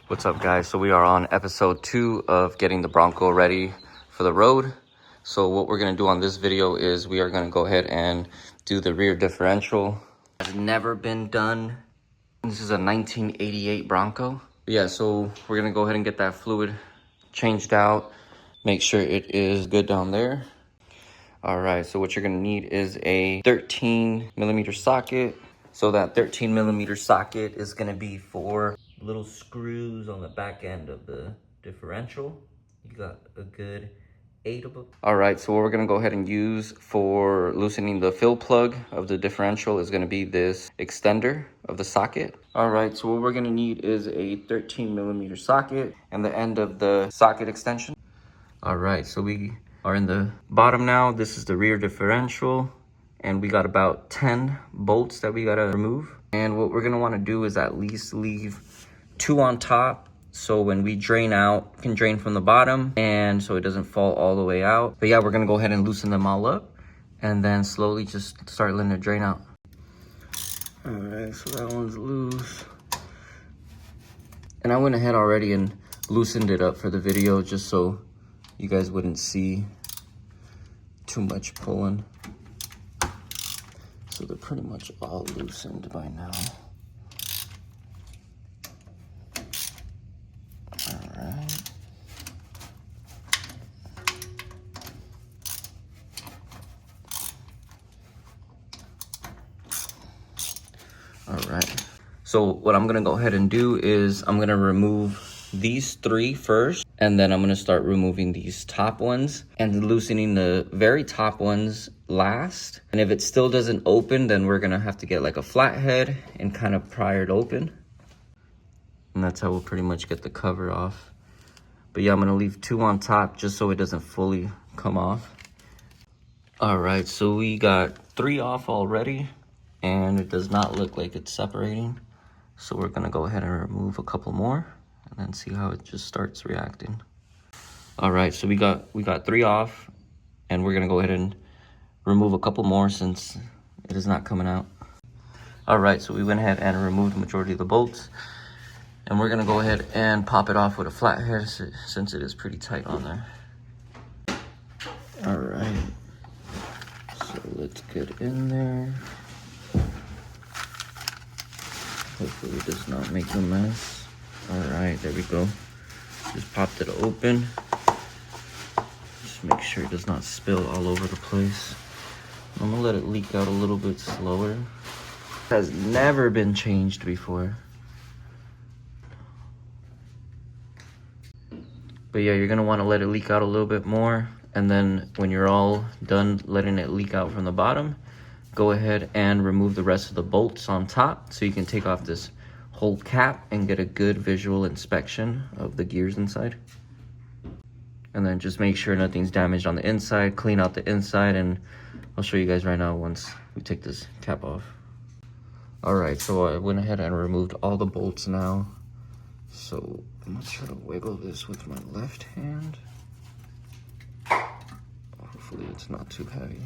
What's up, guys? So we are on episode 2 of getting the Bronco ready for the road. So what we're going to do on this video is we are going to go ahead and do the rear differential. It has never been done. This is a 1988 Bronco. Yeah, so we're going to go ahead and get that fluid changed out. Make sure it is good down there. All right, so what you're going to need is a 13 millimeter socket. So that 13 millimeter socket is going to be for little screws on the back end of the differential. You got a good 8 of them. All right, so what we're going to go ahead and use for loosening the fill plug of the differential is going to be this extender of the socket. All right, so what we're going to need is a 13 millimeter socket and the end of the socket extension. All right, so we are in the bottom now. This is the rear differential, and we got about 10 bolts that we got to remove. And what we're going to want to do is at least leave 2 on top, so when we drain out, we can drain from the bottom and so it doesn't fall all the way out. But yeah, we're going to go ahead and loosen them all up and then slowly just start letting it drain out. All right, so that one's loose. And I went ahead already and loosened it up for the video just so you guys wouldn't see too much pulling. So they're pretty much all loosened by now. All right. All right. So what I'm gonna go ahead and do is I'm gonna remove these 3 first, and then I'm gonna start removing these top ones and loosening the very top ones last. And if it still doesn't open, then we're gonna have to get like a flathead and kind of pry it open. And that's how we'll pretty much get the cover off. But yeah, I'm gonna leave 2 on top just so it doesn't fully come off. All right, so we got 3 off already, and it does not look like it's separating. So we're gonna go ahead and remove a couple more and then see how it just starts reacting. All right, so we got 3 off, and we're gonna go ahead and remove a couple more since it is not coming out. All right, so we went ahead and removed the majority of the bolts, and we're gonna go ahead and pop it off with a flathead since it is pretty tight on there. All right, so let's get in there. Hopefully it does not make a mess. All right, there we go. Just popped it open. Just make sure it does not spill all over the place. I'm gonna let it leak out a little bit slower. It has never been changed before. But yeah, you're gonna wanna let it leak out a little bit more. And then when you're all done letting it leak out from the bottom, go ahead and remove the rest of the bolts on top so you can take off this whole cap and get a good visual inspection of the gears inside. And then just make sure nothing's damaged on the inside, clean out the inside, and I'll show you guys right now once we take this cap off. All right, so I went ahead and removed all the bolts now. So I'm gonna try to wiggle this with my left hand. Hopefully it's not too heavy.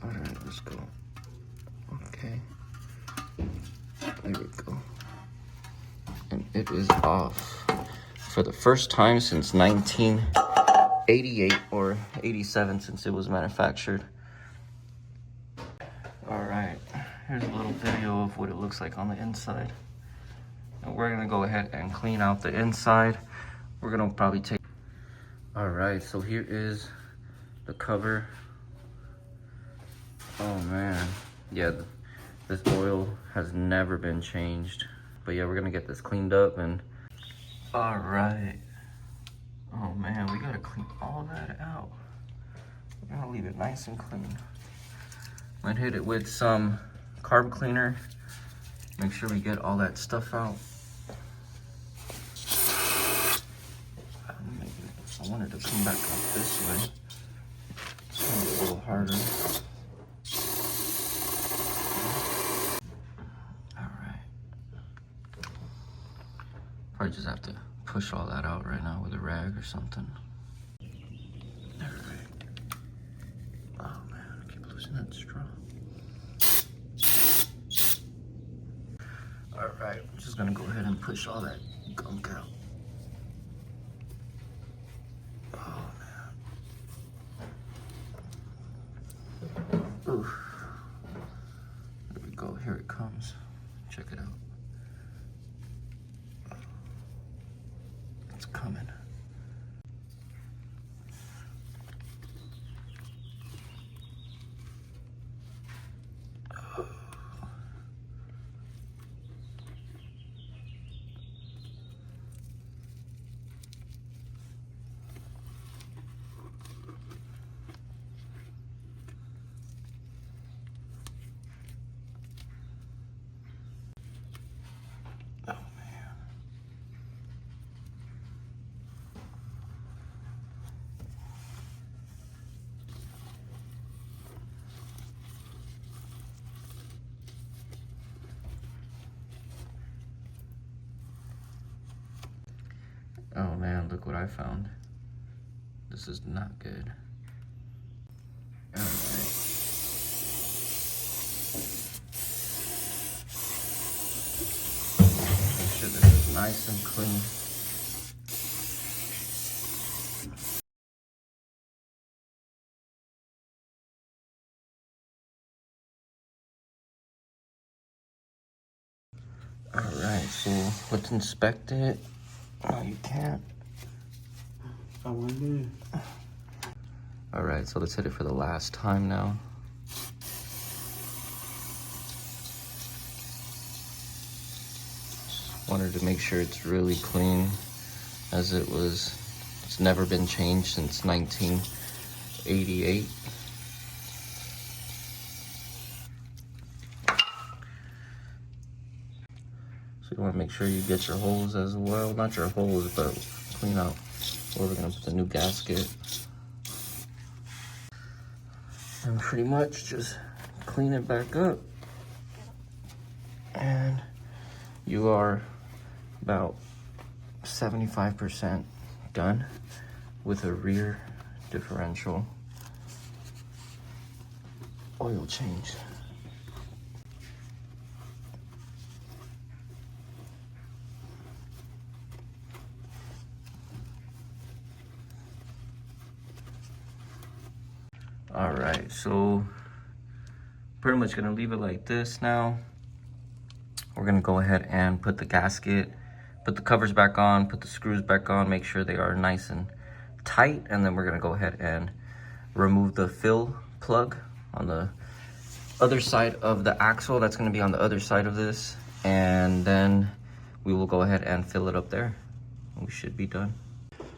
All right, let's go. Okay, there we go. And it is off for the first time since 1988 or 87 since it was manufactured. All right, here's a little video of what it looks like on the inside. And we're gonna go ahead and clean out the inside. We're gonna probably take... All right, so here is the cover. Oh man, yeah, this oil has never been changed. But yeah, we're gonna get this cleaned up and... All right. Oh man, we gotta clean all that out. We're gonna leave it nice and clean. Might hit it with some carb cleaner. Make sure we get all that stuff out. I wanted to come back up this way. It's gonna be a little harder. Probably just have to push all that out right now with a rag or something. All right. Oh man, I keep losing that straw. All right, I'm just gonna go ahead and push all that gunk out. Oh man. Oof. There we go, here it comes. Check it out. It's coming. Oh man, look what I found. This is not good. Alright. Make sure this is nice and clean. Alright, so let's inspect it. Oh, you can't. I wonder. Alright, so let's hit it for the last time now. Wanted to make sure it's really clean, as it's never been changed since 1988. So you want to make sure you get your holes as well. Not your holes, but clean out where we're going to put the new gasket. And pretty much just clean it back up. And you are about 75% done with a rear differential oil change. All right, so pretty much gonna leave it like this now. We're gonna go ahead and put the gasket, put the covers back on, put the screws back on, make sure they are nice and tight, and then we're gonna go ahead and remove the fill plug on the other side of the axle. That's gonna be on the other side of this, and then we will go ahead and fill it up there. We should be done.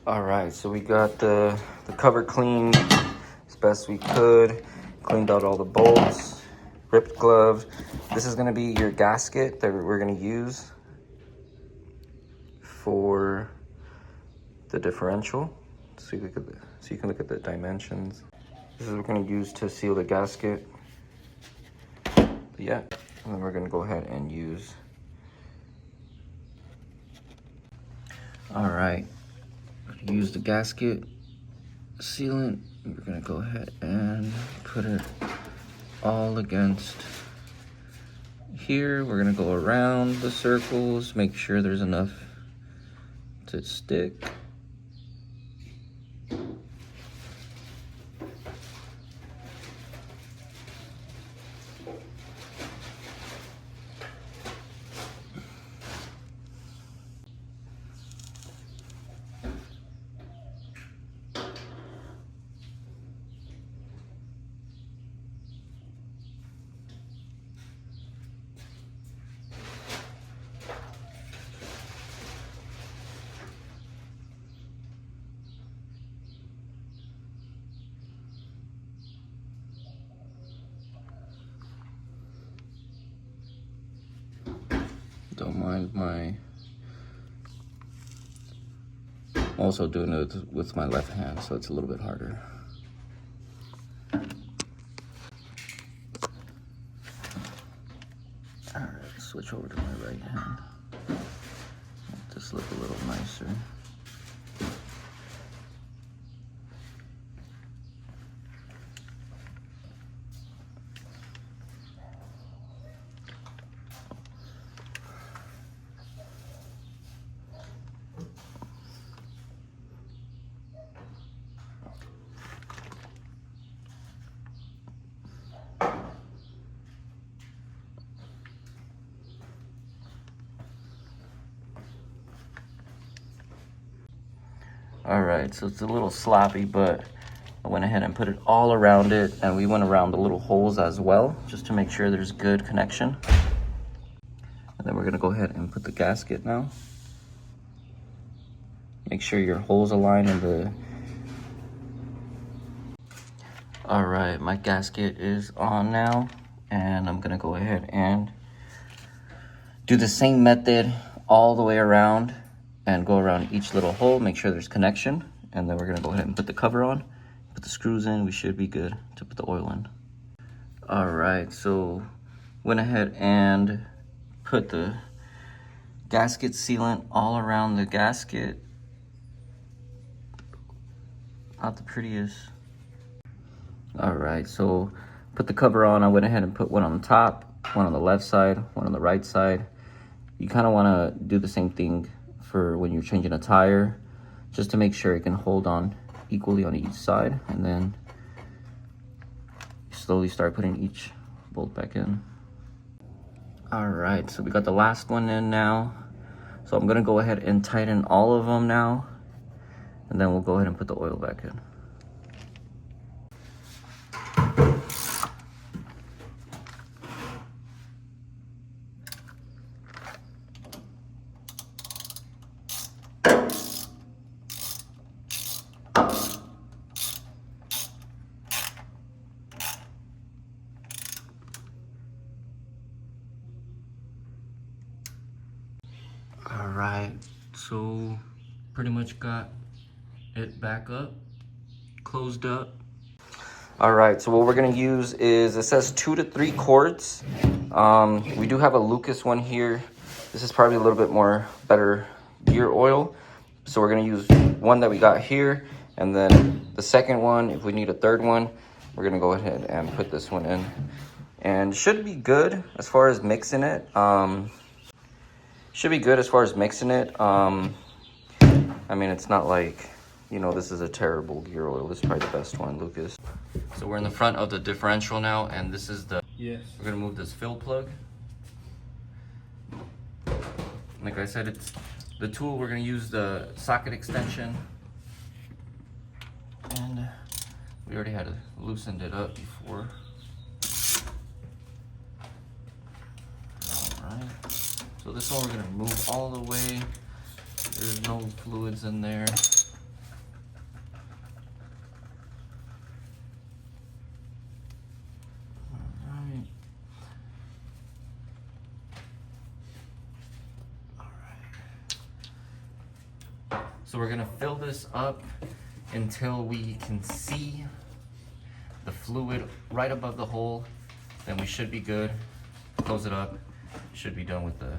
All right, so we got the cover cleaned as best we could, cleaned out all the bolts, ripped gloves. This is gonna be your gasket that we're gonna use for the differential. So you can look at the dimensions. This is what we're gonna use to seal the gasket. Yeah, and then we're gonna go ahead and use. All right, use the gasket sealant. We're gonna go ahead and put it all against here. We're gonna go around the circles, make sure there's enough to stick. Don't mind my, I'm also doing it with my left hand, so it's a little bit harder. All right, switch over to my right hand. Make this look a little nicer. All right, so it's a little sloppy, but I went ahead and put it all around it, and we went around the little holes as well, just to make sure there's good connection. And then we're gonna go ahead and put the gasket now. Make sure your holes align in the... All right, my gasket is on now, and I'm gonna go ahead and do the same method all the way around and go around each little hole, make sure there's connection, and then we're gonna go ahead and put the cover on, put the screws in. We should be good to put the oil in. All right, so went ahead and put the gasket sealant all around the gasket. Not the prettiest. All right, so put the cover on. I went ahead and put one on the top, one on the left side, one on the right side. You kind of want to do the same thing for when you're changing a tire, just to make sure it can hold on equally on each side, and then slowly start putting each bolt back in. All right, so we got the last one in now. So I'm gonna go ahead and tighten all of them now, and then we'll go ahead and put the oil back in. All right, so pretty much got it back up, closed up. All right, so what we're gonna use is, it says 2 to 3 quarts. We do have a Lucas one here. This is probably a little bit more better gear oil. So we're gonna use one that we got here, and then the second one, if we need a third one, we're gonna go ahead and put this one in. And should be good as far as mixing it. Should be good as far as mixing it. I mean, it's not like, you know, this is a terrible gear oil. This is probably the best one, Lucas. So we're in the front of the differential now, and this is the... Yes. We're gonna move this fill plug. Like I said, it's the tool. We're gonna use the socket extension. And we already had loosened it up before. So this one we're gonna move all the way. There's no fluids in there. Alright. So we're gonna fill this up until we can see the fluid right above the hole. Then we should be good. Close it up. Should be done with the...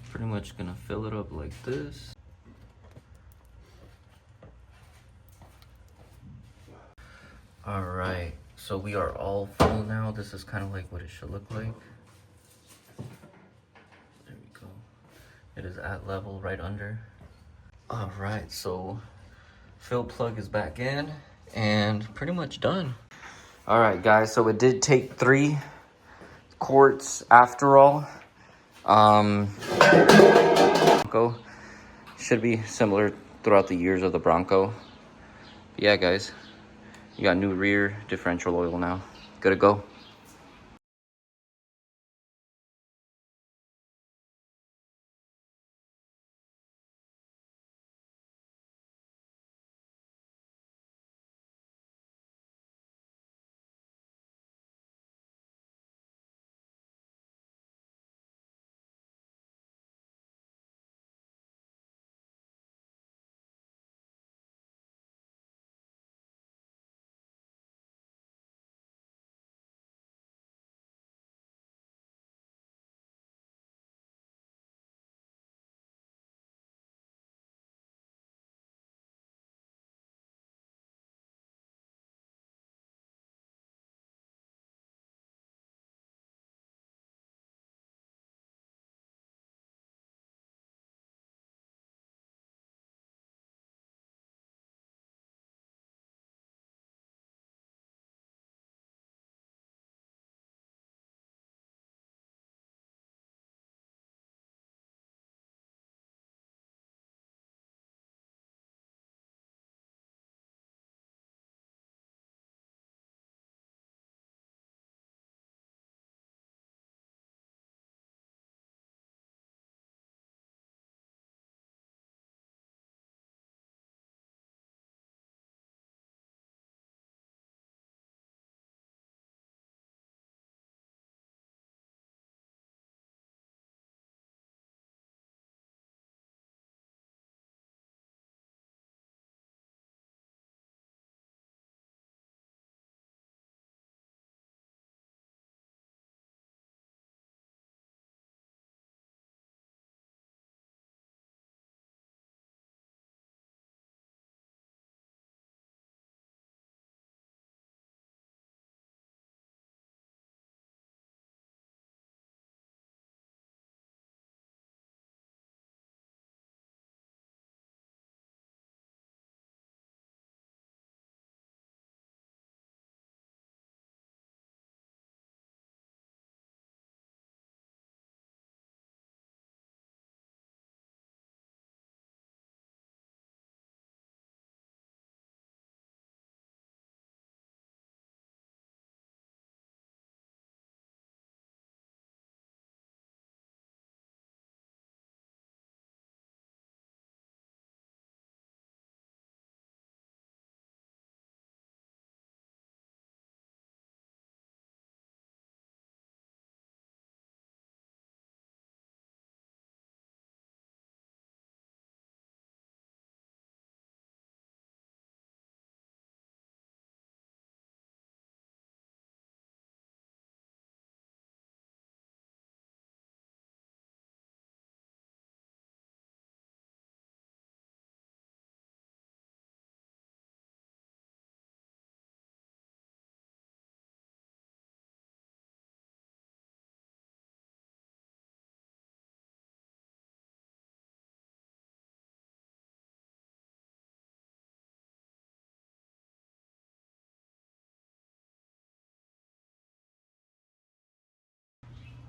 Pretty much gonna fill it up like this. All right, so we are all full now. This is kind of like what it should look like. There we go. It is at level right under. All right, so fill plug is back in and pretty much done. All right, guys, so it did take 3 quarts after all. Bronco should be similar throughout the years of the Bronco. Yeah, guys, you got new rear differential oil now. Good to go.